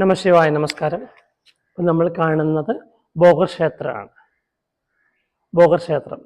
നമശിവായ, നമസ്കാരം. ഇപ്പം നമ്മൾ കാണുന്നത് ഭോഗർ ക്ഷേത്രമാണ്. ഭോഗർ ക്ഷേത്രം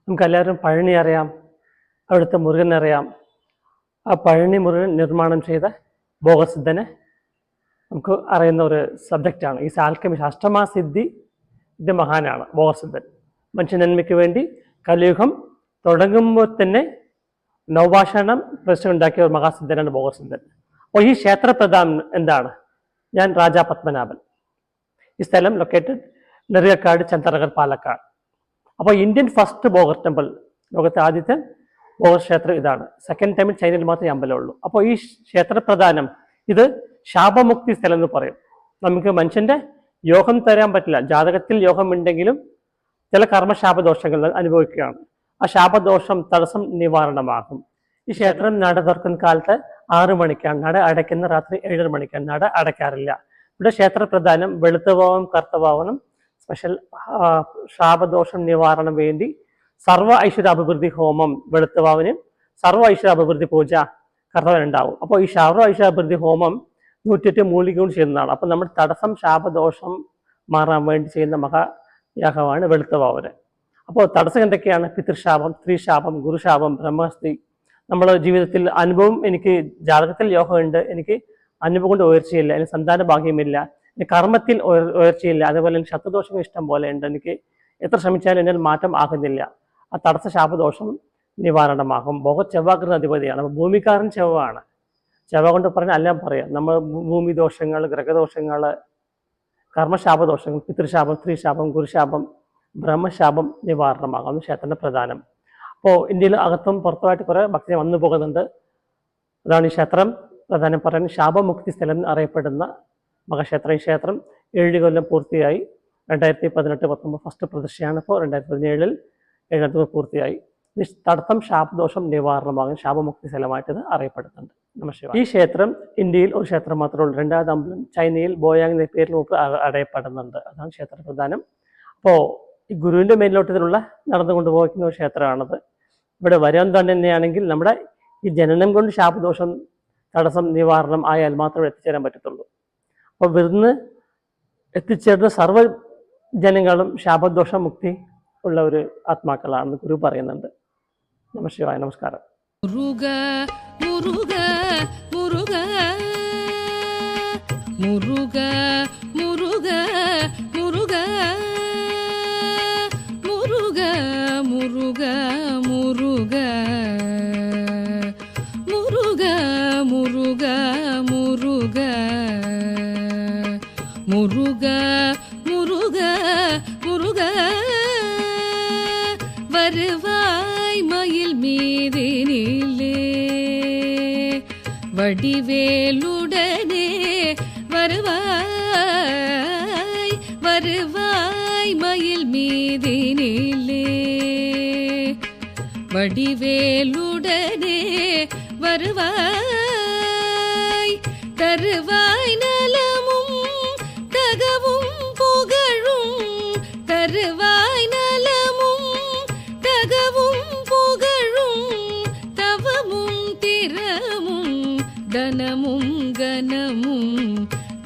നമുക്കെല്ലാവരും പഴനി അറിയാം, അവിടുത്തെ മുരുകൻ അറിയാം. ആ പഴനി മുരുകൻ നിർമ്മാണം ചെയ്ത ഭോഗർ സിദ്ധനെ നമുക്ക് അറിയുന്ന ഒരു സബ്ജക്റ്റാണ്. ഈ ആൽക്കമിസ്റ്റ് അഷ്ടമാസിദ്ധിൻ്റെ മഹാനാണ് ഭോഗർ സിദ്ധൻ. മനുഷ്യനന്മയ്ക്ക് വേണ്ടി കലിയുഗം തുടങ്ങുമ്പോൾ തന്നെ നവഭാഷണം പ്രശ്നം ഉണ്ടാക്കിയ ഒരു മഹാസിദ്ധനാണ് ഭോഗർ സിദ്ധൻ. അപ്പോൾ ഈ ക്ഷേത്ര പ്രധാനം എന്താണ്? ഞാൻ രാജാ പത്മനാഭൻ. ഈ സ്ഥലം ലൊക്കേറ്റഡ് നെറിയക്കാട്, ചന്തനഗർ, പാലക്കാട്. അപ്പോൾ ഇന്ത്യൻ ഫസ്റ്റ് ഭോഗർ ടെമ്പിൾ, ലോകത്തെ ആദ്യത്തെ ഭോഗർ ക്ഷേത്രം ഇതാണ്. സെക്കൻഡ് ടൈമിൽ ചൈനയിൽ മാത്രമേ അമ്പലമുള്ളൂ. അപ്പോൾ ഈ ക്ഷേത്ര പ്രധാനം ഇത് ശാപമുക്തി സ്ഥലം എന്ന് പറയും. നമുക്ക് മനുഷ്യന്റെ യോഗം തരാൻ പറ്റില്ല, ജാതകത്തിൽ യോഗം ഉണ്ടെങ്കിലും ചില കർമ്മശാപദോഷങ്ങൾ അനുഭവിക്കുകയാണ്. ആ ശാപദോഷം തടസ്സം നിവാരണമാകും. ഈ ക്ഷേത്രം നട തുറക്കുന്ന കാലത്ത് 6 മണിക്കാണ്, നട അടയ്ക്കുന്ന രാത്രി 7 മണിക്കാണ്. നട അടയ്ക്കാറില്ല. ഇവിടെ ക്ഷേത്ര പ്രധാനം വെളുത്തവാവും കറുത്തവാവനും സ്പെഷ്യൽ ശാപദോഷം നിവാരണം വേണ്ടി സർവ്വ ഐശ്വര്യാഭിവൃദ്ധി ഹോമം വെളുത്തവാവിനും സർവ്വ ഐശ്വര്യാഭിവൃദ്ധി പൂജ കർത്തവനുണ്ടാവും. അപ്പോൾ ഈ സർവ്വ ഐശ്വര്യാഭിവൃദ്ധി ഹോമം 108 മൂലിക കൊണ്ട് ചെയ്യുന്നതാണ്. അപ്പോൾ നമ്മുടെ തടസ്സം ശാപദോഷം മാറാൻ വേണ്ടി ചെയ്യുന്ന മഹായാഗമാണ് വെളുത്തവാവന്. അപ്പോൾ തടസ്സം എന്തൊക്കെയാണ്? പിതൃശാപം, സ്ത്രീശാപം, ഗുരുശാപം, ബ്രഹ്മഹസ്തി. നമ്മുടെ ജീവിതത്തിൽ അനുഭവം, എനിക്ക് ജാതകത്തിൽ യോഗമുണ്ട്, എനിക്ക് അനുഭവം കൊണ്ട് ഉയർച്ചയില്ല, എനിക്ക് സന്താന ഭാഗ്യമില്ല, എനിക്ക് കർമ്മത്തിൽ ഉയർച്ചയില്ല, അതുപോലെ എനിക്ക് ശത്രുദോഷങ്ങൾ ഇഷ്ടം പോലെ ഉണ്ട്, എനിക്ക് എത്ര ശ്രമിച്ചാലും എന്നിൽ മാറ്റം ആകുന്നില്ല. ആ തടസ്സ ശാപദോഷം നിവാരണമാകും. ഭോഗ ചെവ്വാഗ്രഹ അധിപതിയാണ്. അപ്പോൾ ഭൂമിക്കാരൻ ചെവ്വാണ്. ചെവ്വ കൊണ്ട് പറഞ്ഞാൽ എല്ലാം പറയാം. നമ്മൾ ഭൂമി ദോഷങ്ങൾ, ഗ്രഹദോഷങ്ങൾ, കർമ്മശാപദോഷങ്ങൾ, പിതൃശാപം, സ്ത്രീശാപം, ഗുരുശാപം, ബ്രഹ്മശാപം നിവാരണമാകുന്നു ക്ഷേത്രത്തിന്റെ പ്രധാനം. അപ്പോൾ ഇന്ത്യയിൽ അകത്തും പുറത്തുമായിട്ട് കുറേ ഭക്തരെ വന്നു പോകുന്നുണ്ട്. അതാണ് ഈ ക്ഷേത്രം പ്രധാനം പറയുന്നത്. ശാപമുക്തി സ്ഥലം അറിയപ്പെടുന്ന മഹാക്ഷേത്രം. ഈ ക്ഷേത്രം 7 കൊല്ലം പൂർത്തിയായി. 2018-19 ഫസ്റ്റ് പ്രതിഷ്ഠയാണ്. ഇപ്പോൾ 2017 7 പൂർത്തിയായി. ഇത് തടസ്സം ശാപദോഷം നിവാരണമാകും ശാപമുക്തി സ്ഥലമായിട്ട് ഇത് അറിയപ്പെടുന്നുണ്ട്. നമസ്കാരം. ഈ ക്ഷേത്രം ഇന്ത്യയിൽ ഒരു ക്ഷേത്രം മാത്രമേ ഉള്ളൂ. 2ാമത് അമ്പലം ചൈനയിൽ ബോയാങ് എന്ന പേരിൽ നമുക്ക് അറിയപ്പെടുന്നുണ്ട്. അതാണ് ക്ഷേത്ര പ്രധാനം. അപ്പോൾ ഈ ഗുരുവിൻ്റെ മേലോട്ടത്തിലുള്ള നടന്നു കൊണ്ടുപോകുന്ന ഒരു ക്ഷേത്രമാണത്. ഇവിടെ വരാൻ തന്നെയാണെങ്കിൽ നമ്മുടെ ഈ ജനനം കൊണ്ട് ശാപദോഷം തടസ്സം നിവാരണം ആയാൽ മാത്രമേ എത്തിച്ചേരാൻ പറ്റത്തുള്ളൂ. അപ്പോൾ ഇവിടുന്ന് എത്തിച്ചേർന്ന സർവ്വ ജനങ്ങളും ശാപദോഷ മുക്തി ഉള്ള ഒരു ആത്മാക്കളാണെന്ന് ഗുരു പറയുന്നുണ്ട്. നമശിവായ, നമസ്കാരം. മുരുക മുരുക മുരുക മുരുക മുരുക മുരുക മുരുക മുരുക മുരുക മുരുക മുരുക മുരുക മുരുക മുരുക മുരുക வருவாய் மயில் மீதினிலே வடிவேலுடனே வருவாய் வருவாய் மயில் மீதினிலே வடிவேலுடனே வருவாய் தருவாய் நலமும் தகவும் புகழும் தருவாய் நலமும் தகவும் புகழும் தவமும் திறமும் தனமும் கனமும்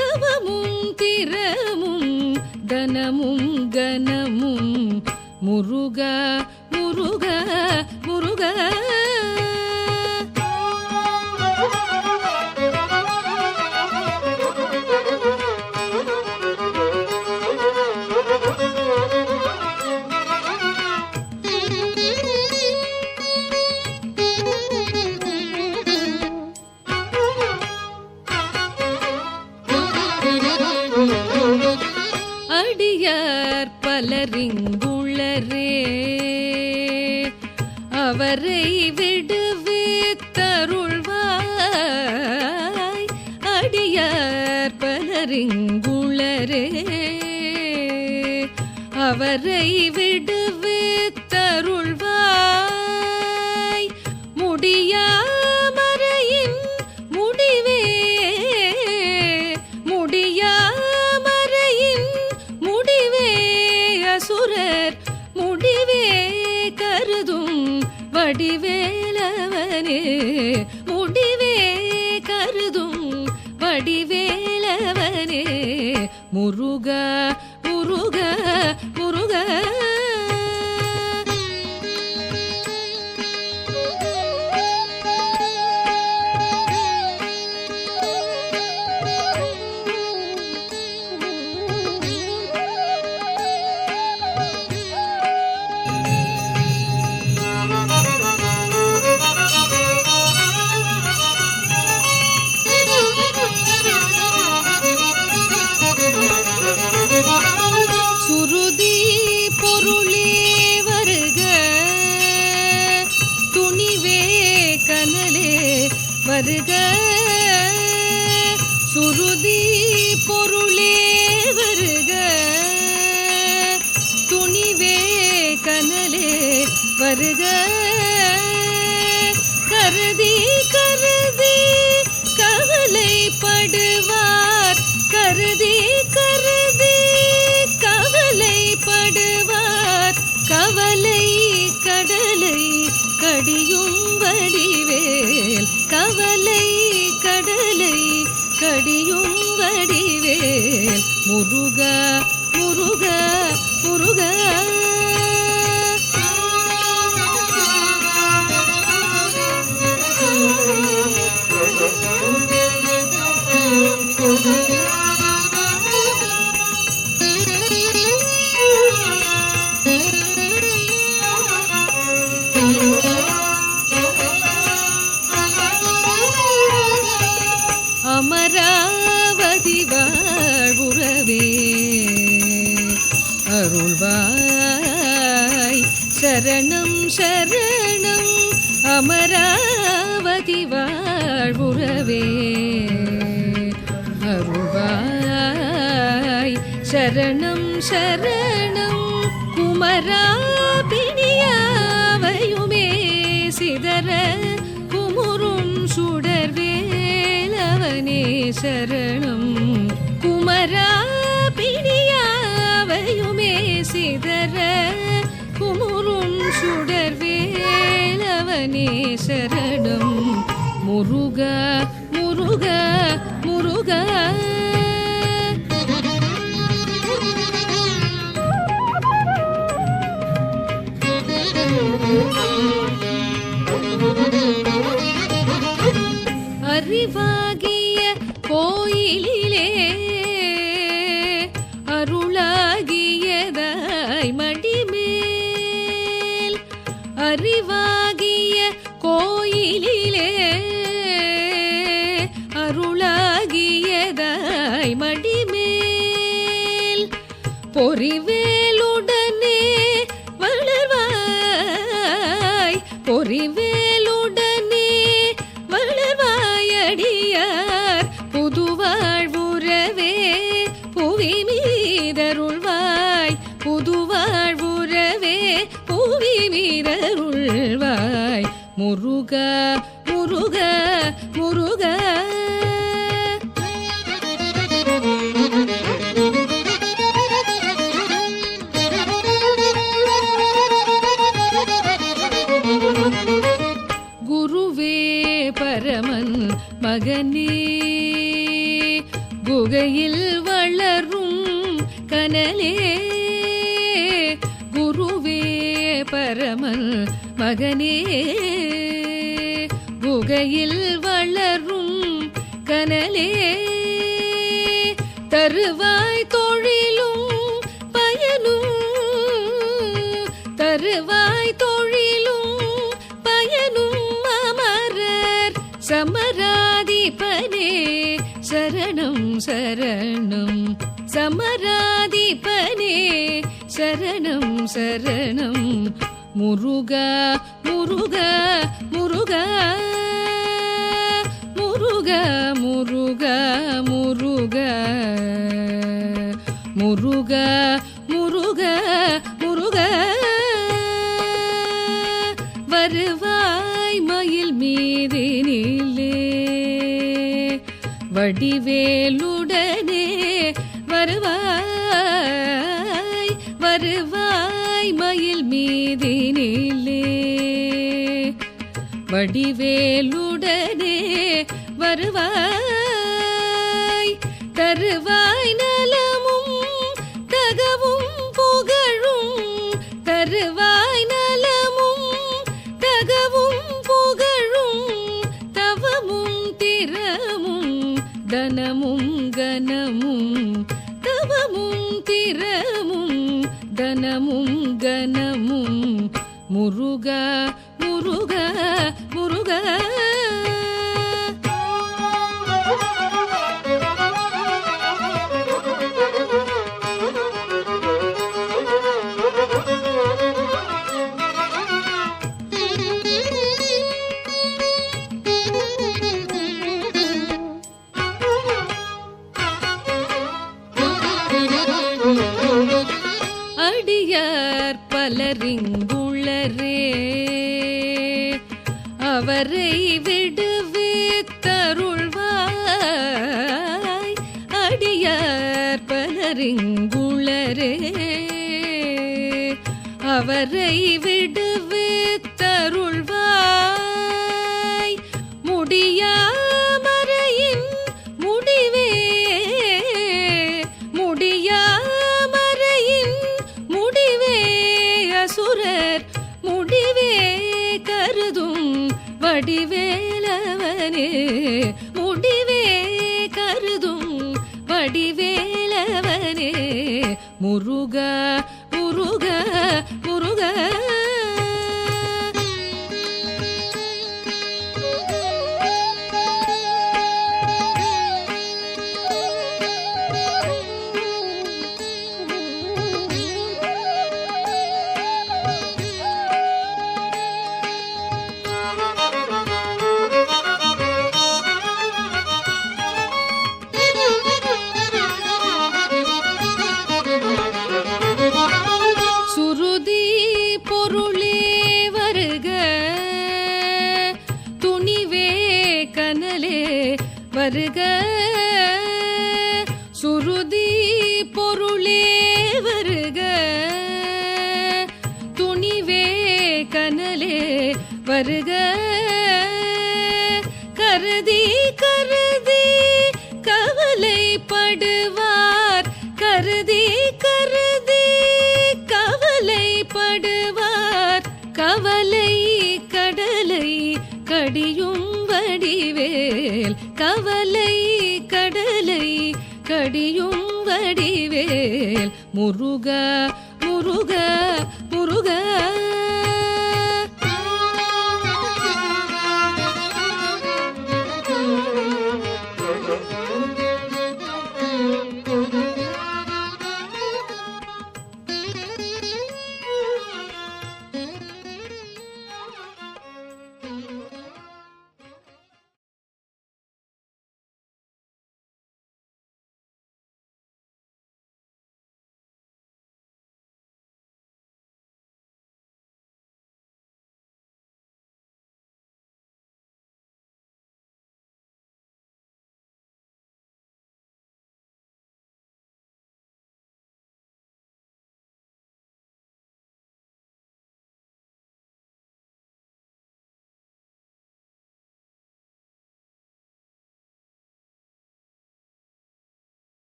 தவமும் திறமும் தனமும் கனமும் முருக முருக முருக அடியார் பலரிங்குளரே அவரை விடுவித்தருள்வாய். அடியார் பலரிங்குளரே அவரை விடுவித்தருள்வாய். முடியாமறையின் முடிவே முடியாமறையின் முடிவே அசுரர் முடிவே கருதும் வடிவேலவனே முடிவே கருதும் வடிவேலவனே முருக முருக முருக. சுருதி பொருளே வருக, துணிவே கனலே வருக. சுருதி பொருளே வருக, துணிவே கனலே வருக. கருதி கருதி கவலைப்படுவார், கருதி கருதி கவலைப்படுவார். கவலை கடலை கடியும் வடிவேல், கவலை கடலை கடியும் வடிவேல். முருக முருக முருக. அமராவதி வாழ்வுறவே அருள்வாய் சரணம் சரணம். அமராவதி வாழ்வுறவே அருள்வாய் சரணம் சரணம். குமரா பிணியாவையுமே சிதற குமுறும் சுடர்வேலவனே சரணம். குமரா பிணியாவையுமே சிதற குமுறும் சுடர்வேலவனே சரணம். முருக முருக முருக. அறிவாகிய கோயிலிலே அருளாகியதாய் மடிமேல், அறிவாகிய கோயிலிலே அருளாகியதாய் மடிமேல். பொறிவேலுடனே வளர்வாய், பொறிவேலுடனே வளர்வாயடியார் புதுவாழ்வுறவே புவி மீதருள்வாய். புதுவாழ்வுறவே புவி மீதருள்வாய். முருக முருக முருக. குருவே பரமன் மகனே குகையில் வளரும் கனலே. குருவே பரமன் மகனே குகையில் வளரும் கனலே. தருவாய் தொழிலும் பயனும், தருவாய் தொழிலும் பயனும். அமரர் சமராதிபனே சரணம் சரணம். சமராதிபனே சரணம் சரணம். முருக முருக முருக முருக முருக முருக முருக முருக முருக. வருவாய் மயில் மீதினிலே வடிவேலுடனே வருவாய், வருவாய் மயில் மீதினிலே வடிவேலுடனே வருவாய். தருவாய் நலமும் முருக முருக முருக. அடியார் பலரிங்குளரே அவரை விடுவித்தருள்வாய். அடியார் பலரிங்குளரே அவரை விடுவித்தருள்வாய். முடியாமறையின் முடிவே முடியாமறையின் முடிவே அசுரர் முடிவே கருதும் வடிவேலவனே. முடிவே கருதும் வடிவேலவனே. முருக முருக முருக. சுருதி பொருளே வருக துணிவே கனலே வருக. சுருதி பொருளே வருக துணிவே கனலே வருக. கருதி கருதி கவலைப்படுவார் கருதி கருதி கவலைப்படுவார். கவலை கடலை கடியும் வடிவேல் கவலை கடலை கடியும் வடிவேல். முருக முருக முருக.